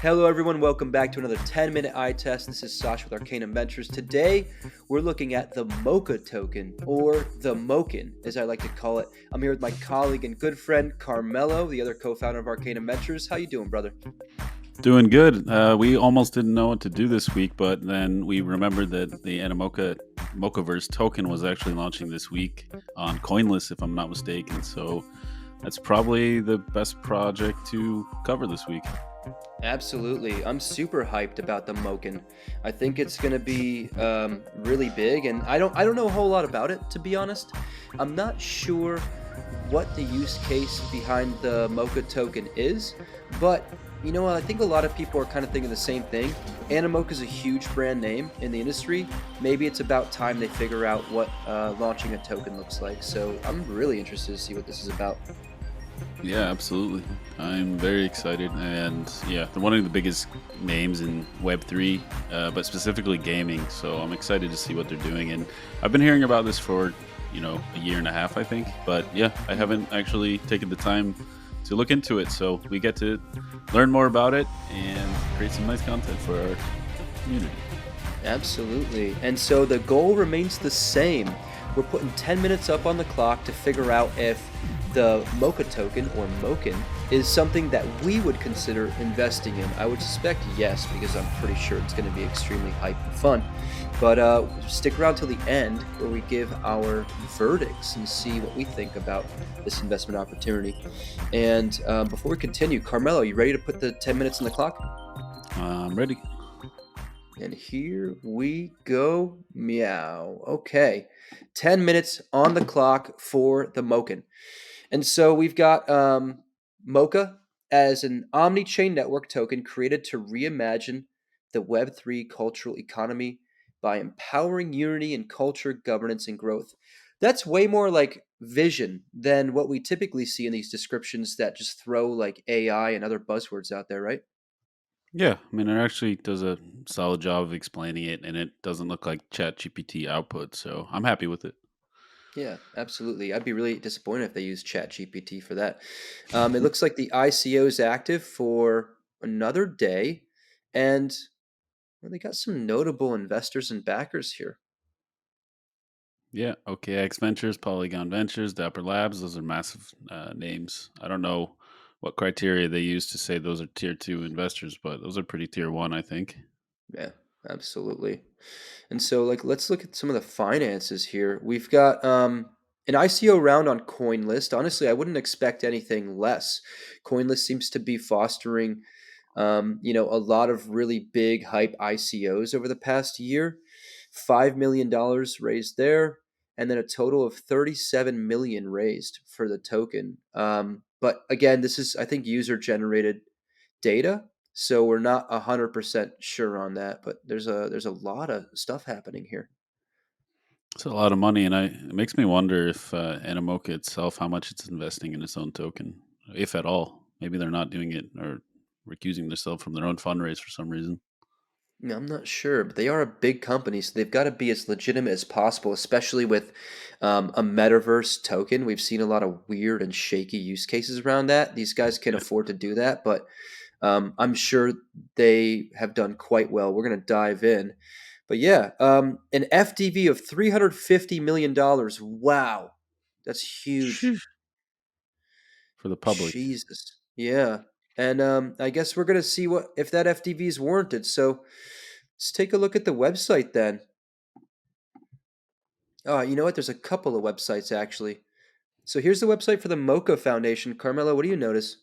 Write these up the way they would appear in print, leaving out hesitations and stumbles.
Hello, everyone. Welcome back to another 10-minute eye test. This is Sash with Arcane Ventures. Today, we're looking at the Moca token, or the Moken, as I like to call it. I'm here with my colleague and good friend Carmelo, the other co-founder of Arcane Ventures. How you doing, brother? Doing good. We almost didn't know what to do this week, but then we remembered that the Animoca Mocaverse token was actually launching this week on Coinlist, if I'm not mistaken. So that's probably the best project to cover this week. Absolutely. I'm super hyped about the Moken. I think it's going to be really big, and I don't know a whole lot about it, to be honest. I'm not sure what the use case behind the Mocha token is, but you know what? I think a lot of people are kind of thinking the same thing. Animoca is a huge brand name in the industry. Maybe it's about time they figure out what launching a token looks like. So I'm really interested to see what this is about. Yeah, absolutely. I'm very excited, and yeah, they're one of the biggest names in Web3, but specifically gaming. So I'm excited to see what they're doing, and I've been hearing about this for a year and a half, I think. But yeah, I haven't actually taken the time to look into it, so we get to learn more about it and create some nice content for our community. Absolutely. And so the goal remains the same. We're putting 10 minutes up on the clock to figure out if the Mocha token or Moken is something that we would consider investing in. I would suspect yes, because I'm pretty sure it's going to be extremely hype and fun. But stick around till the end where we give our verdicts and see what we think about this investment opportunity. And before we continue, Carmelo, you ready to put the 10 minutes on the clock? I'm ready. And here we go. Meow. Okay. 10 minutes on the clock for the Moken. And so we've got Mocha as an omni chain network token created to reimagine the Web3 cultural economy by empowering unity in culture, governance, and growth. That's way more like vision than what we typically see in these descriptions that just throw like AI and other buzzwords out there, right? Yeah, I mean, it actually does a solid job of explaining it, and it doesn't look like ChatGPT output, so I'm happy with it. Yeah, absolutely. I'd be really disappointed if they use ChatGPT for that. It looks like the ICO is active for another day, and well, they got some notable investors and backers here. Yeah, OKX Ventures, Polygon Ventures, Dapper Labs, those are massive names. I don't know what criteria they use to say those are tier two investors, but those are pretty tier one, I think. Yeah, absolutely. And so, like, let's look at some of the finances here. We've got an ICO round on Coinlist. Honestly, I wouldn't expect anything less. Coinlist seems to be fostering a lot of really big hype ICOs over the past year. $5 million raised there, and then a total of 37 million raised for the token. But again, this is I think user generated data, so we're not 100% sure on that. But there's a lot of stuff happening here. It's a lot of money, and it makes me wonder if Animoca itself, how much it's investing in its own token, if at all. Maybe they're not doing it or recusing themselves from their own fundraise for some reason. Yeah, I'm not sure, but they are a big company, so they've got to be as legitimate as possible, especially with a metaverse token. We've seen a lot of weird and shaky use cases around that. These guys can Yeah. afford to do that, but I'm sure they have done quite well. We're going to dive in. But yeah, an FDV of $350 million. Wow, that's huge. Sheesh. For the public. Jesus. Yeah. And I guess we're going to see what if that FDV is warranted. So let's take a look at the website then. You know what? There's a couple of websites actually. So here's the website for the Mocha Foundation. Carmelo, what do you notice?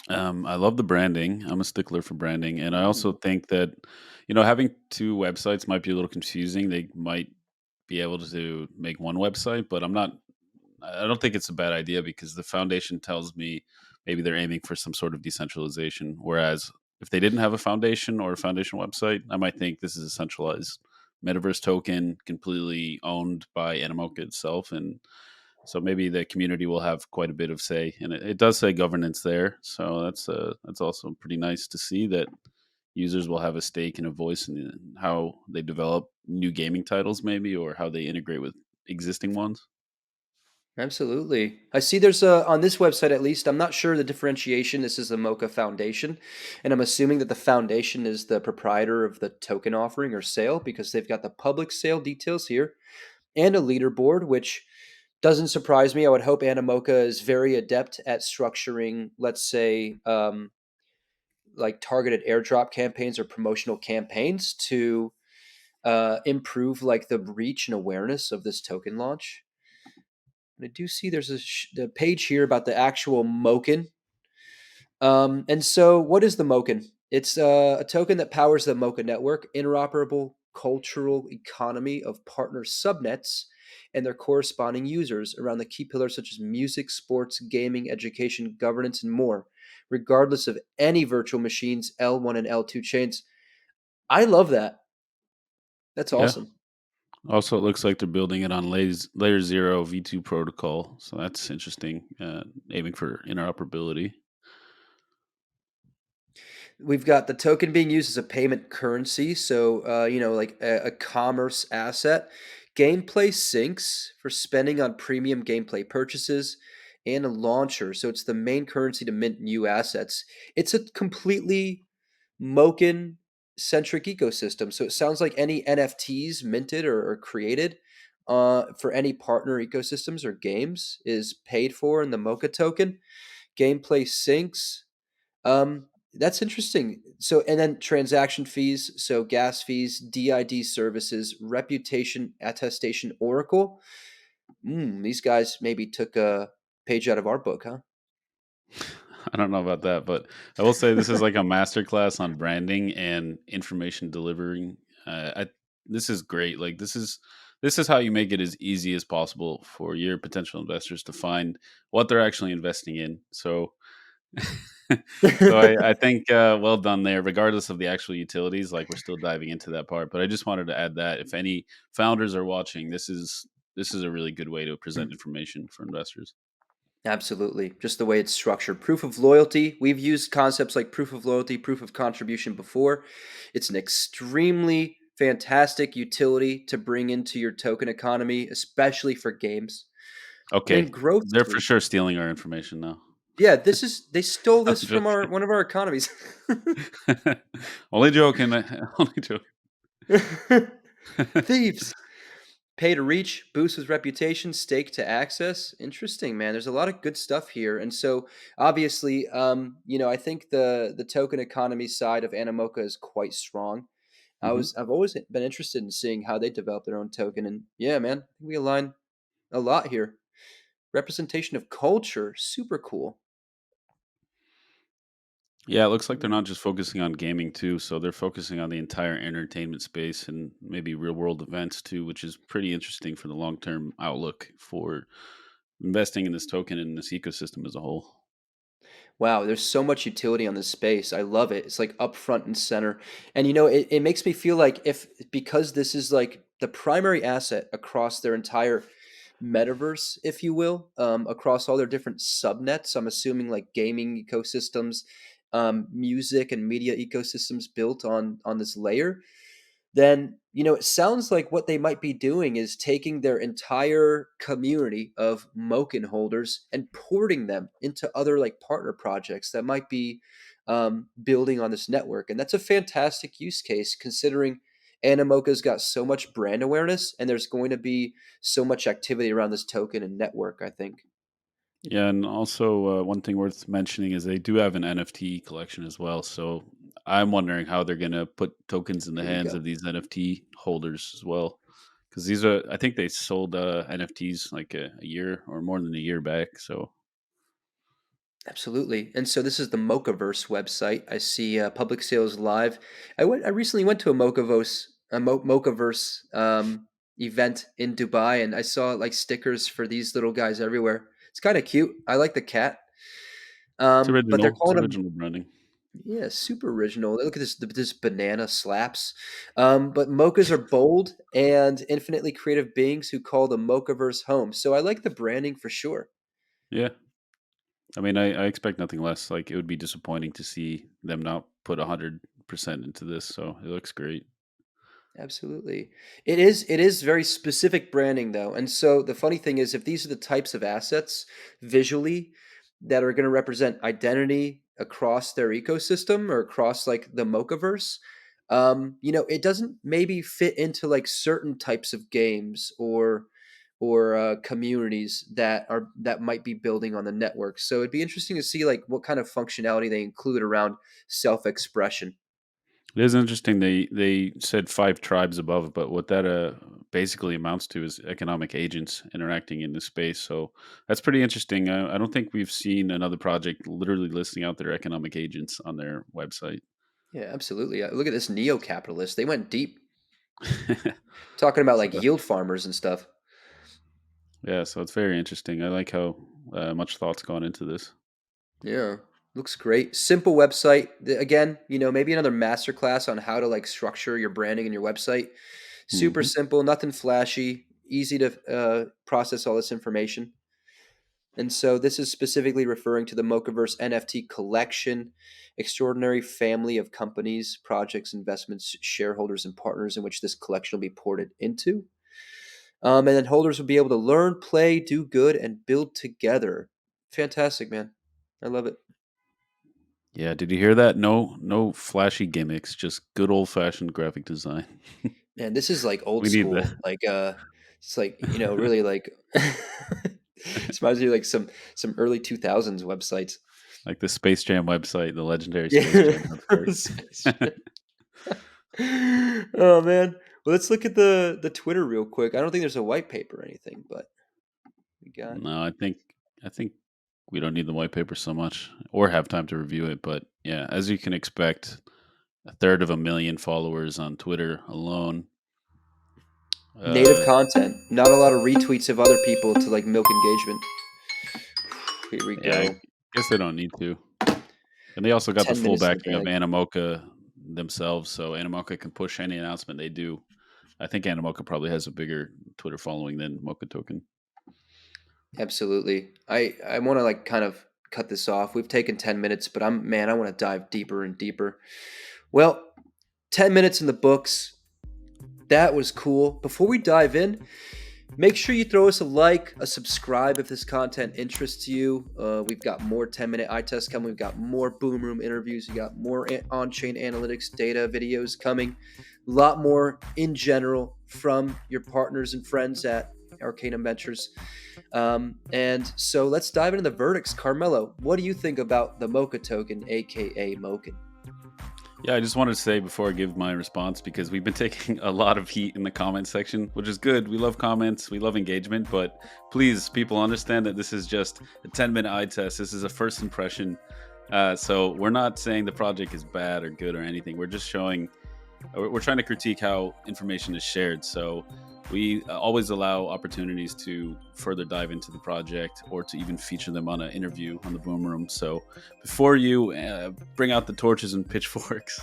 I love the branding. I'm a stickler for branding, and I also Ooh. think that having two websites might be a little confusing. They might be able to make one website, but I'm not. I don't think it's a bad idea because the foundation tells me maybe they're aiming for some sort of decentralization. Whereas if they didn't have a foundation or a foundation website, I might think this is a centralized metaverse token, completely owned by Animoca itself, and so maybe the community will have quite a bit of say. And it does say governance there, so that's also pretty nice to see that users will have a stake and a voice in how they develop new gaming titles, maybe, or how they integrate with existing ones. Absolutely. I see there's a on this website at least, I'm not sure the differentiation. This is the Mocha Foundation, and I'm assuming that the foundation is the proprietor of the token offering or sale because they've got the public sale details here and a leaderboard, which doesn't surprise me. I would hope Animoca is very adept at structuring, let's say, like targeted airdrop campaigns or promotional campaigns to improve like the reach and awareness of this token launch. And I do see there's the page here about the actual Moken. And so, what is the Moken? It's a token that powers the Mocha network, interoperable cultural economy of partner subnets and their corresponding users around the key pillars such as music, sports, gaming, education, governance, and more, regardless of any virtual machines, L1 and L2 chains. I love that. That's Yeah. awesome. Also, it looks like they're building it on layer 0 V2 protocol. So that's interesting, aiming for interoperability. We've got the token being used as a payment currency, so like a commerce asset. Gameplay syncs for spending on premium gameplay purchases, and a launcher, so it's the main currency to mint new assets. It's a completely Moken centric ecosystem. So it sounds like any NFTs minted or created for any partner ecosystems or games is paid for in the Mocha token. Gameplay syncs, that's interesting. So, and then transaction fees, so gas fees, DID services, reputation attestation, Oracle. These guys maybe took a page out of our book, huh? I don't know about that, but I will say this is like a masterclass on branding and information delivering. This is great. Like this is how you make it as easy as possible for your potential investors to find what they're actually investing in. So, so I think well done there. Regardless of the actual utilities, like we're still diving into that part. But I just wanted to add that if any founders are watching, this is a really good way to present information for investors. Absolutely. Just the way it's structured. Proof of loyalty. We've used concepts like proof of loyalty, proof of contribution before. It's an extremely fantastic utility to bring into your token economy, especially for games. And then Okay, growth they're for sweep. sure stealing our information now. Yeah, this is they stole I'm this from our joking. one of our economies. Only joking. Only joking. Thieves. Pay to reach, boost his reputation, stake to access. Interesting, man. There's a lot of good stuff here, and so obviously, I think the token economy side of Animoca is quite strong. Mhm. I've always been interested in seeing how they develop their own token, and yeah, man, I think we align a lot here. Representation of culture, super cool. Yeah, it looks like they're Mm. not just focusing on gaming too, so they're focusing on the entire entertainment space and maybe real world events too, which is pretty interesting for the long term outlook for investing in this token and this ecosystem as a whole. Wow, there's so much utility on this space. I love it. It's like up front and center. And it makes me feel like if because this is like the primary asset across their entire metaverse, if you will, across all their different subnets, I'm assuming like gaming ecosystems, music and media ecosystems built on this layer, then it sounds like what they might be doing is taking their entire community of Moken holders and porting them into other like partner projects that might be building on this network, and that's a fantastic use case considering Animoca's got so much brand awareness, and there's going to be so much activity around this token and network. I think. Yeah, and also one thing worth mentioning is they do have an NFT collection as well. So I'm wondering how they're going to put tokens in the Here we hands go. of these NFT holders as well, because these are I think they sold NFTs like a year or more than a year back. So Absolutely. And so this is the Mocaverse website. I see public sales live. I recently went to a Mocaverse event in Dubai, and I saw like stickers for these little guys everywhere. It's kind of cute. I like the cat. it's But they're original. It's calling them, original branding. yeah, super original. Look at this banana slaps. But mochas are bold and infinitely creative beings who call the Mocaverse home. So I like the branding for sure. Yeah, I mean, I expect nothing less. Like it would be disappointing to see them not put 100% into this. So it looks great. Absolutely. It is very specific branding though. And so the funny thing is if these are the types of assets visually that are going to represent identity across their ecosystem or across like the Mocaverse, it doesn't maybe fit into like certain types of games or communities that might be building on the network. So it'd be interesting to see like what kind of functionality they include around self-expression. It is interesting. They said 5 tribes above, but what that basically amounts to is economic agents interacting in the space. So that's pretty interesting. I don't think we've seen another project literally listing out their economic agents on their website. Yeah, absolutely. Look at this neo-capitalist. They went deep, talking about So like yield farmers and stuff. yeah, so it's very interesting. I like how much thought's gone into this. Yeah, looks great. Simple website. Again, maybe another masterclass on how to like structure your branding and your website. Super Hmm. simple, nothing flashy, easy to process all this information. And so this is specifically referring to the Mochaverse NFT collection, extraordinary family of companies, projects, investments, shareholders, and partners in which this collection will be ported into. And then holders will be able to learn, play, do good, and build together. Fantastic, man. I love it. Yeah, did you hear that? No flashy gimmicks, just good old fashioned graphic design. Man, this is like old We need school. that. Like it's like, really like this reminds me of like some early 2000s websites. Like the Space Jam website, the legendary Space Yeah. Jam website. Space Jam. Oh man. Well, let's look at the Twitter real quick. I don't think there's a white paper or anything, but we got No, I think we don't need the white paper so much or have time to review it. But yeah, as you can expect, a third of a million followers on Twitter alone. native Uh, content. Not a lot of retweets of other people to like milk engagement. Here we yeah, I go. guess they don't need to. And they also got the 10 full minutes in the backing of bag. Animoca themselves, so Animoca can push any announcement they do. I think Animoca probably has a bigger Twitter following than Mocha Token. Absolutely. I want to like kind of cut this off. We've taken 10 minutes, but I want to dive deeper and deeper. Well, 10 minutes in the books. That was cool. Before we dive in, make sure you throw us a like, a subscribe if this content interests you. We've got more 10-minute eye tests coming. We've got more boom room interviews. We got more on-chain analytics data videos coming. A lot more in general from your partners and friends at Arcanum Ventures. And so let's dive into the verdicts. Carmelo, what do you think about the Mocha token, aka Moken? Yeah, I just wanted to say before I give my response because we've been taking a lot of heat in the comment section, which is good. We love comments, we love engagement, but please, people, understand that this is just a 10-minute eye test. This is a first impression. So we're not saying the project is bad or good or anything. We're just showing, we're trying to critique how information is shared. So we always allow opportunities to further dive into the project or to even feature them on an interview on the Boom Room. So before you bring out the torches and pitchforks,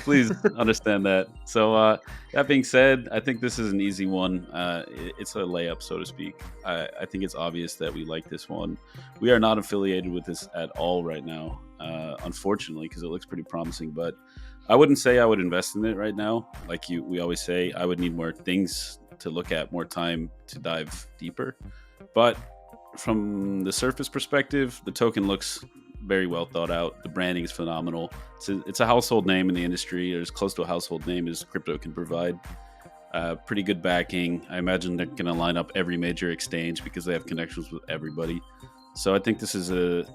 please understand that. So that being said, I think this is an easy one. It's a layup, so to speak. I think it's obvious that we like this one. We are not affiliated with this at all right now, unfortunately, because it looks pretty promising. But I wouldn't say I would invest in it right now. Like we always say, I would need more things to look at, more time to dive deeper. But from the surface perspective, the token looks very well thought out. The branding is phenomenal. It's a household name in the industry, or as close to a household name as crypto can provide. Pretty good backing. I imagine they're going to line up every major exchange because they have connections with everybody. So I think this is a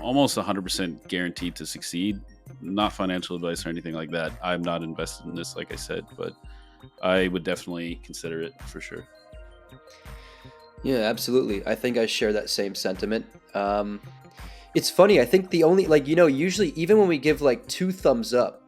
almost 100% guaranteed to succeed. Not financial advice or anything like that. I'm not invested in this, like I said, but I would definitely consider it for sure. Yeah, absolutely. I think I share that same sentiment. It's funny. I think the only like usually even when we give like two thumbs up,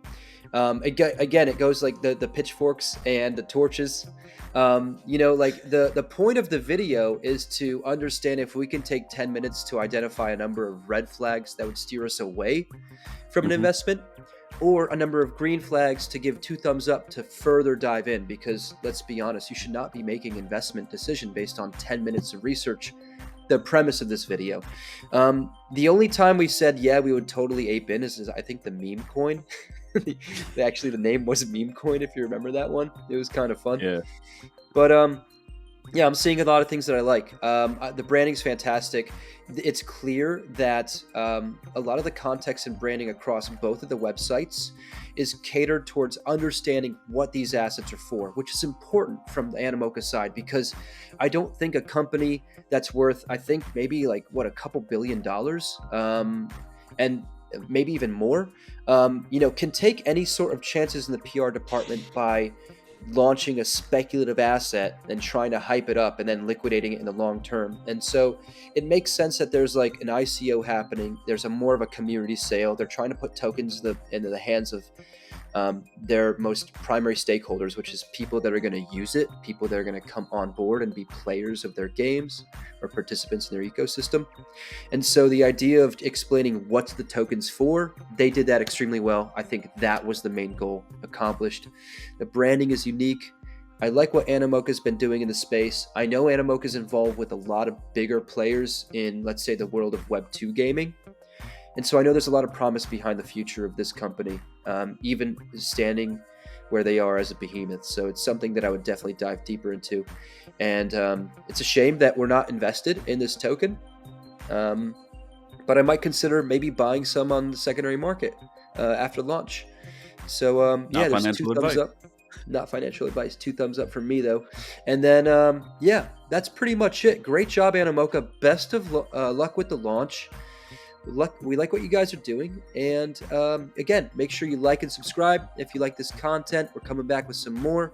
again it goes like the pitchforks and the torches. Like the point of the video is to understand if we can take 10 minutes to identify a number of red flags that would steer us away from an Hmm. investment, or a number of green flags to give two thumbs up to further dive in. Because let's be honest, you should not be making investment decision based on 10 minutes of research the premise of this video. The only time we said yeah we would totally ape in is I think the meme coin. Actually, the name was meme coin if you remember that one. It was kind of fun, Yeah. but yeah, I'm seeing a lot of things that I like. The branding's fantastic. It's clear that a lot of the context and branding across both of the websites is catered towards understanding what these assets are for, which is important from the Animoca side because I don't think a company that's worth, I think maybe like what, a couple $1 billion, and maybe even more, can take any sort of chances in the PR department by launching a speculative asset and trying to hype it up and then liquidating it in the long term. And so it makes sense that there's like an ICO happening. There's a more of a community sale. They're trying to put tokens into the hands of their most primary stakeholders, which is people that are going to use it, people that are going to come on board and be players of their games or participants in their ecosystem. And so the idea of explaining what's the tokens for, they did that extremely well. I think that was the main goal accomplished. The branding is unique. I like what Animoca's been doing in the space. I know Animoca's involved with a lot of bigger players in, let's say, the world of Web 2 gaming. And so I know there's a lot of promise behind the future of this company, even standing where they are as a behemoth. So it's something that I would definitely dive deeper into. And it's a shame that we're not invested in this token. But I might consider maybe buying some on the secondary market after launch. So yeah, Not there's two financial thumbs advice. up. Not financial advice. Two thumbs up from me though. And then yeah, that's pretty much it. Great job, Animoca. Best of luck with the launch. We like what you guys are doing. And again, make sure you like and subscribe if you like this content. We're coming back with some more.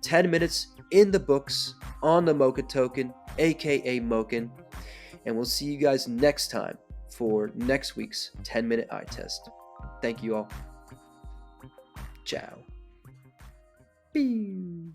10 minutes in the books on the Moca token, aka Moken. And we'll see you guys next time for next week's 10-minute eye test. Thank you all. Ciao. Pew.